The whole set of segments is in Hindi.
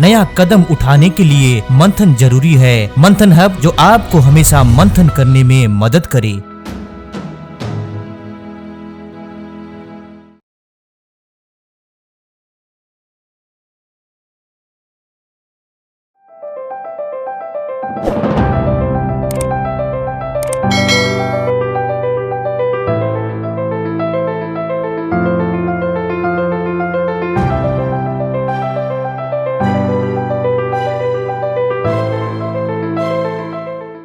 नया कदम उठाने के लिए मंथन जरूरी है। मंथन हब जो आपको हमेशा मंथन करने में मदद करे।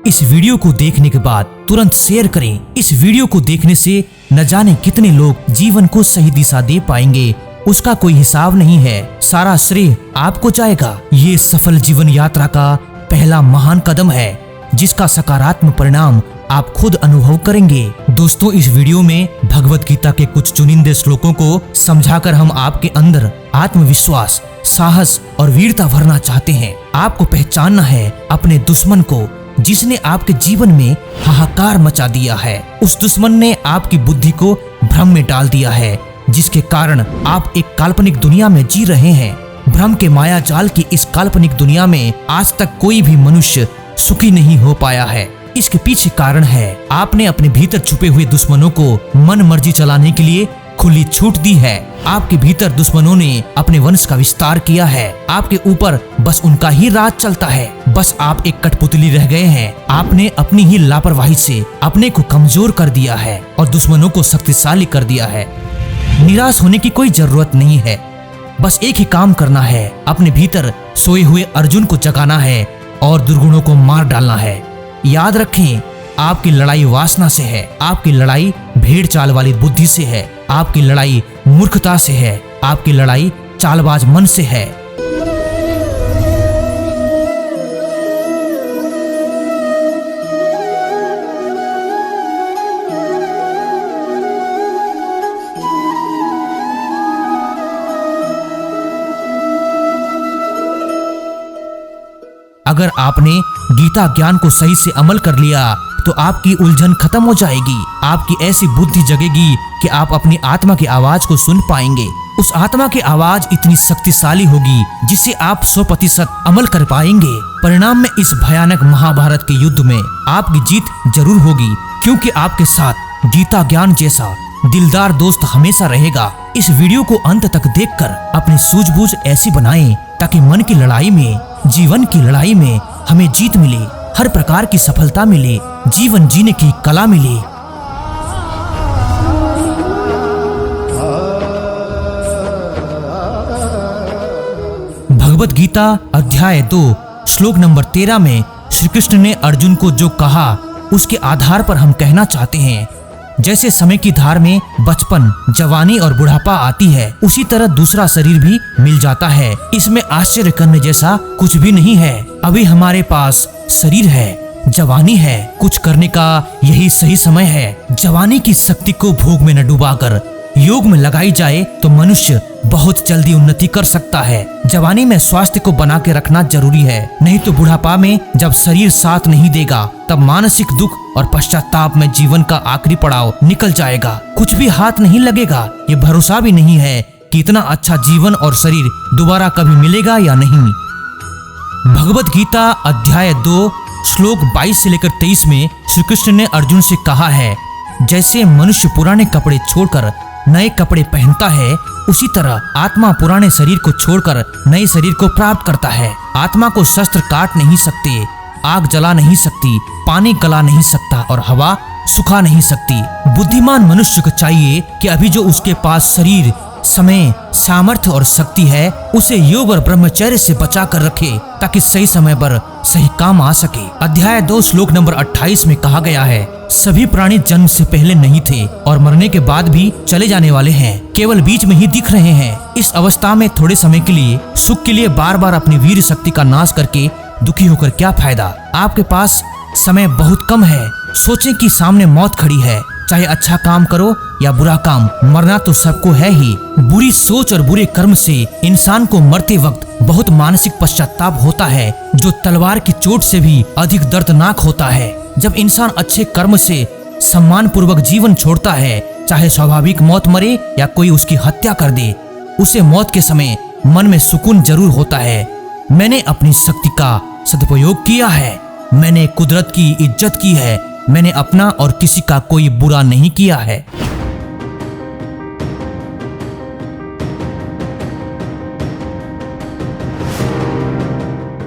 इस वीडियो को देखने के बाद तुरंत शेयर करें। इस वीडियो को देखने से न जाने कितने लोग जीवन को सही दिशा दे पाएंगे, उसका कोई हिसाब नहीं है। सारा श्रेय आपको जाएगा। ये सफल जीवन यात्रा का पहला महान कदम है, जिसका सकारात्मक परिणाम आप खुद अनुभव करेंगे। दोस्तों, इस वीडियो में भगवत गीता के कुछ चुनिंदे श्लोकों को समझाकर हम आपके अंदर आत्मविश्वास, साहस और वीरता भरना चाहते हैं। आपको पहचानना है अपने दुश्मन को, जिसने आपके जीवन में हाहाकार मचा दिया है। उस दुश्मन ने आपकी बुद्धि को भ्रम में डाल दिया है, जिसके कारण आप एक काल्पनिक दुनिया में जी रहे हैं। भ्रम के माया जाल की इस काल्पनिक दुनिया में आज तक कोई भी मनुष्य सुखी नहीं हो पाया है। इसके पीछे कारण है आपने अपने भीतर छुपे हुए दुश्मनों को मन मर्जी चलाने के लिए खुली छूट दी है। आपके भीतर दुश्मनों ने अपने वंश का विस्तार किया है। आपके ऊपर बस उनका ही राज चलता है। बस आप एक कठपुतली रह गए हैं। आपने अपनी ही लापरवाही से अपने को कमजोर कर दिया है और दुश्मनों को शक्तिशाली कर दिया है। निराश होने की कोई जरूरत नहीं है। बस एक ही काम करना है, अपने भीतर सोए हुए अर्जुन को जगाना है और दुर्गुणों को मार डालना है। याद रखें, आपकी लड़ाई वासना से है, आपकी लड़ाई भेड़ चाल वाली बुद्धि से है, आपकी लड़ाई मूर्खता से है, आपकी लड़ाई चालबाज मन से है। अगर आपने गीता ज्ञान को सही से अमल कर लिया तो आपकी उलझन खत्म हो जाएगी। आपकी ऐसी बुद्धि जगेगी कि आप अपनी आत्मा की आवाज को सुन पाएंगे। उस आत्मा की आवाज इतनी शक्तिशाली होगी जिसे आप 100% अमल कर पाएंगे। परिणाम में इस भयानक महाभारत के युद्ध में आपकी जीत जरूर होगी, क्योंकि आपके साथ गीता ज्ञान जैसा दिलदार दोस्त हमेशा रहेगा। इस वीडियो को अंत तक देखकर अपनी सूझबूझ ऐसी बनाएं ताकि मन की लड़ाई में, जीवन की लड़ाई में हमें जीत मिले, हर प्रकार की सफलता मिले, जीवन जीने की कला मिले। भगवत गीता अध्याय 2 श्लोक नंबर 13 में श्री कृष्ण ने अर्जुन को जो कहा, उसके आधार पर हम कहना चाहते हैं, जैसे समय की धार में बचपन, जवानी और बुढ़ापा आती है, उसी तरह दूसरा शरीर भी मिल जाता है। इसमें आश्चर्य करने जैसा कुछ भी नहीं है। अभी हमारे पास शरीर है, जवानी है, कुछ करने का यही सही समय है। जवानी की शक्ति को भोग में न डुबाकर योग में लगाई जाए तो मनुष्य बहुत जल्दी उन्नति कर सकता है। जवानी में स्वास्थ्य को बना के रखना जरूरी है, नहीं तो बुढ़ापा में जब शरीर साथ नहीं देगा तब मानसिक दुख और पश्चाताप में जीवन का आखिरी पड़ाव निकल जाएगा। कुछ भी हाथ नहीं लगेगा, ये भरोसा भी नहीं है कि इतना अच्छा जीवन और शरीर दोबारा कभी मिलेगा या नहीं। भगवत गीता अध्याय 2 श्लोक 22 से लेकर 23 में श्री कृष्ण ने अर्जुन से कहा है, जैसे मनुष्य पुराने कपड़े छोड़कर नए कपड़े पहनता है, उसी तरह आत्मा पुराने शरीर को छोड़कर नए शरीर को प्राप्त करता है। आत्मा को शस्त्र काट नहीं सकते, आग जला नहीं सकती, पानी गला नहीं सकता और हवा सुखा नहीं सकती। बुद्धिमान मनुष्य को चाहिए कि अभी जो उसके पास शरीर, समय, सामर्थ्य और शक्ति है, उसे योग और ब्रह्मचर्य से बचा कर रखे ताकि सही समय पर सही काम आ सके। अध्याय 2 श्लोक नंबर 28 में कहा गया है, सभी प्राणी जन्म से पहले नहीं थे और मरने के बाद भी चले जाने वाले हैं, केवल बीच में ही दिख रहे हैं। इस अवस्था में थोड़े समय के लिए, सुख के लिए बार बार अपनी वीर शक्ति का नाश करके दुखी होकर क्या फायदा। आपके पास समय बहुत कम है। सोचें कि सामने मौत खड़ी है, चाहे अच्छा काम करो या बुरा काम, मरना तो सबको है ही। बुरी सोच और बुरे कर्म से इंसान को मरते वक्त बहुत मानसिक पश्चाताप होता है, जो तलवार की चोट से भी अधिक दर्दनाक होता है। जब इंसान अच्छे कर्म से सम्मान पूर्वक जीवन छोड़ता है, चाहे स्वाभाविक मौत मरे या कोई उसकी हत्या कर दे, उसे मौत के समय मन में सुकून जरूर होता है, मैंने अपनी शक्ति का सदुपयोग किया है, मैंने कुदरत की इज्जत की है, मैंने अपना और किसी का कोई बुरा नहीं किया है।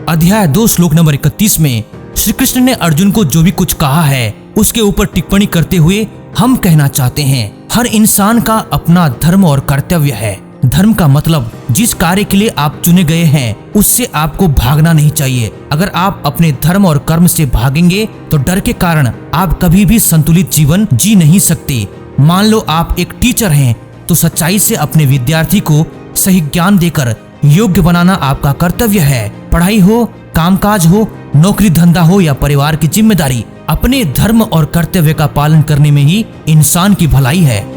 अध्याय 2 श्लोक नंबर 31 में श्री कृष्ण ने अर्जुन को जो भी कुछ कहा है उसके ऊपर टिप्पणी करते हुए हम कहना चाहते हैं, हर इंसान का अपना धर्म और कर्तव्य है। धर्म का मतलब जिस कार्य के लिए आप चुने गए हैं उससे आपको भागना नहीं चाहिए। अगर आप अपने धर्म और कर्म से भागेंगे तो डर के कारण आप कभी भी संतुलित जीवन जी नहीं सकते। मान लो आप एक टीचर हैं तो सच्चाई से अपने विद्यार्थी को सही ज्ञान देकर योग्य बनाना आपका कर्तव्य है। पढ़ाई हो, कामकाज हो, नौकरी धंधा हो या परिवार की जिम्मेदारी, अपने धर्म और कर्तव्य का पालन करने में ही इंसान की भलाई है।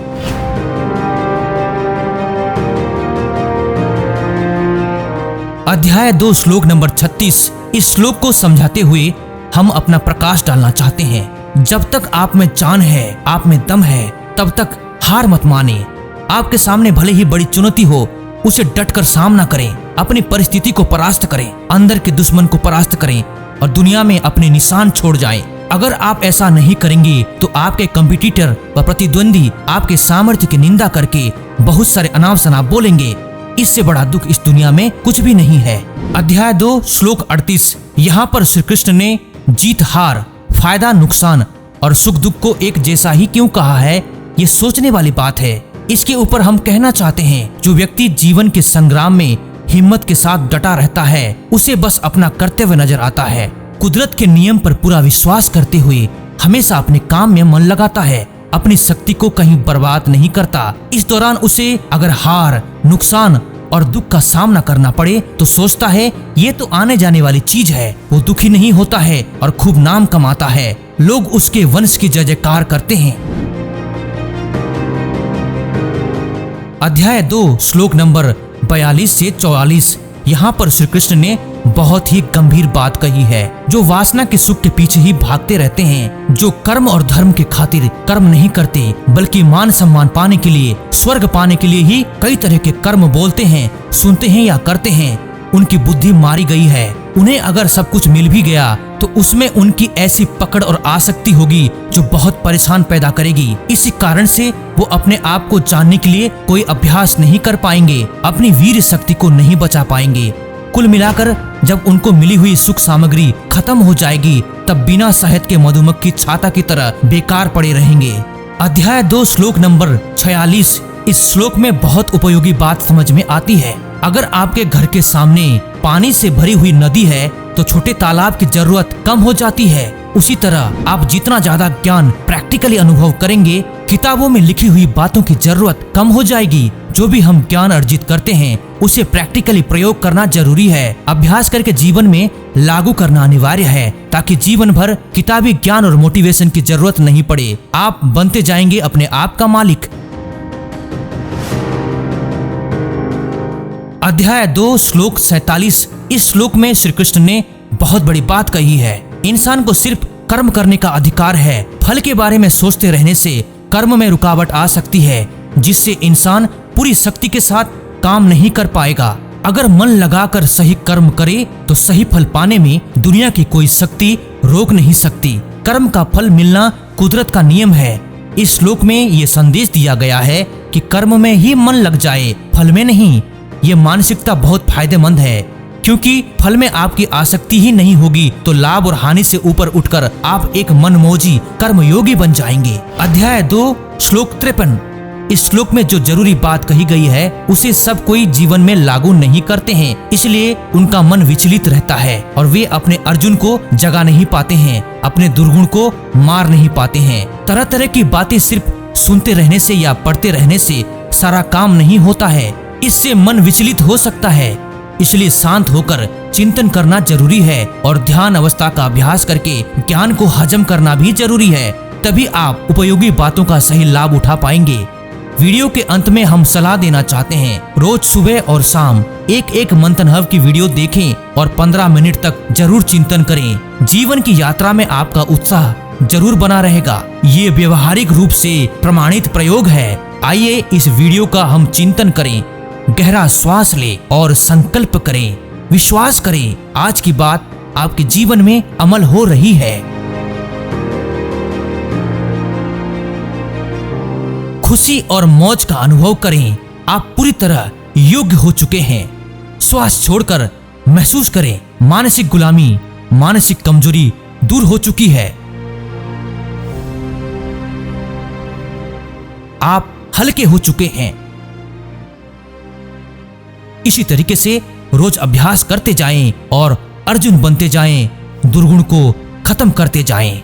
अध्याय 2 श्लोक नंबर 36। इस श्लोक को समझाते हुए हम अपना प्रकाश डालना चाहते हैं। जब तक आप में जान है, आप में दम है, तब तक हार मत माने। आपके सामने भले ही बड़ी चुनौती हो, उसे डटकर सामना करें, अपनी परिस्थिति को परास्त करें, अंदर के दुश्मन को परास्त करें और दुनिया में अपने निशान छोड़ जाएं। अगर आप ऐसा नहीं करेंगे तो आपके कंपटीटर व प्रतिद्वंदी आपके सामर्थ्य की निंदा करके बहुत सारे अनाप शनाप बोलेंगे। इससे बड़ा दुख इस दुनिया में कुछ भी नहीं है। अध्याय 2 श्लोक 38। यहाँ पर श्री कृष्ण ने जीत हार, फायदा नुकसान और सुख दुख को एक जैसा ही क्यों कहा है, ये सोचने वाली बात है। इसके ऊपर हम कहना चाहते हैं, जो व्यक्ति जीवन के संग्राम में हिम्मत के साथ डटा रहता है उसे बस अपना कर्तव्य नजर आता है। कुदरत के नियम पर पूरा विश्वास करते हुए हमेशा अपने काम में मन लगाता है, अपनी शक्ति को कहीं बर्बाद नहीं करता। इस दौरान उसे अगर हार, नुकसान और दुख का सामना करना पड़े तो सोचता है ये तो आने जाने वाली चीज है। वो दुखी नहीं होता है और खूब नाम कमाता है। लोग उसके वंश की जय जयकार करते हैं। अध्याय 2 श्लोक नंबर 42 से 44। यहाँ पर श्री कृष्ण ने बहुत ही गंभीर बात कही है। जो वासना के सुख के पीछे ही भागते रहते हैं, जो कर्म और धर्म के खातिर कर्म नहीं करते बल्कि मान सम्मान पाने के लिए, स्वर्ग पाने के लिए ही कई तरह के कर्म बोलते हैं, सुनते हैं या करते हैं, उनकी बुद्धि मारी गई है। उन्हें अगर सब कुछ मिल भी गया तो उसमें उनकी ऐसी पकड़ और आसक्ति होगी जो बहुत परेशान पैदा करेगी। इसी कारण से वो अपने आप को जानने के लिए कोई अभ्यास नहीं कर पाएंगे, अपनी वीर शक्ति को नहीं बचा पाएंगे। कुल मिलाकर जब उनको मिली हुई सुख सामग्री खत्म हो जाएगी तब बिना शहद के मधुमक्खी छाता की तरह बेकार पड़े रहेंगे। अध्याय 2 श्लोक नंबर 46। इस श्लोक में बहुत उपयोगी बात समझ में आती है। अगर आपके घर के सामने पानी से भरी हुई नदी है तो छोटे तालाब की जरूरत कम हो जाती है। उसी तरह आप जितना ज्यादा ज्ञान प्रैक्टिकली अनुभव करेंगे, किताबों में लिखी हुई बातों की जरूरत कम हो जाएगी। जो भी हम ज्ञान अर्जित करते हैं उसे प्रैक्टिकली प्रयोग करना जरूरी है। अभ्यास करके जीवन में लागू करना अनिवार्य है ताकि जीवन भर किताबी ज्ञान और मोटिवेशन की जरूरत नहीं पड़े। आप बनते जाएंगे अपने आप का मालिक। अध्याय 2 श्लोक 47। इस श्लोक में श्री कृष्ण ने बहुत बड़ी बात कही है। इंसान को सिर्फ कर्म करने का अधिकार है। फल के बारे में सोचते रहने से कर्म में रुकावट आ सकती है, जिससे इंसान पूरी शक्ति के साथ काम नहीं कर पाएगा। अगर मन लगाकर सही कर्म करे तो सही फल पाने में दुनिया की कोई शक्ति रोक नहीं सकती। कर्म का फल मिलना कुदरत का नियम है। इस श्लोक में ये संदेश दिया गया है कि कर्म में ही मन लग जाए, फल में नहीं। ये मानसिकता बहुत फायदेमंद है, क्योंकि फल में आपकी आसक्ति ही नहीं होगी तो लाभ और हानि से ऊपर उठकर आप एक मनमोजी कर्मयोगी बन जाएंगे। अध्याय 2 श्लोक 53। इस श्लोक में जो जरूरी बात कही गई है उसे सब कोई जीवन में लागू नहीं करते हैं, इसलिए उनका मन विचलित रहता है और वे अपने अर्जुन को जगा नहीं पाते हैं, अपने दुर्गुण को मार नहीं पाते हैं। तरह तरह की बातें सिर्फ सुनते रहने से या पढ़ते रहने से सारा काम नहीं होता है। इससे मन विचलित हो सकता है, इसलिए शांत होकर चिंतन करना जरूरी है और ध्यान अवस्था का अभ्यास करके ज्ञान को हजम करना भी जरूरी है। तभी आप उपयोगी बातों का सही लाभ उठा पाएंगे। वीडियो के अंत में हम सलाह देना चाहते हैं, रोज सुबह और शाम एक मंथन हव की वीडियो देखें और 15 मिनट तक जरूर चिंतन करें। जीवन की यात्रा में आपका उत्साह जरूर बना रहेगा। ये व्यवहारिक रूप से प्रमाणित प्रयोग है। आइए इस वीडियो का हम चिंतन करें। गहरा श्वास लें और संकल्प करें, विश्वास करें, आज की बात आपके जीवन में अमल हो रही है। खुशी और मौज का अनुभव करें। आप पूरी तरह योग्य हो चुके हैं। श्वास छोड़कर महसूस करें, मानसिक गुलामी, मानसिक कमजोरी दूर हो चुकी है। आप हल्के हो चुके हैं। इसी तरीके से रोज अभ्यास करते जाएं और अर्जुन बनते जाएं, दुर्गुण को खत्म करते जाएं।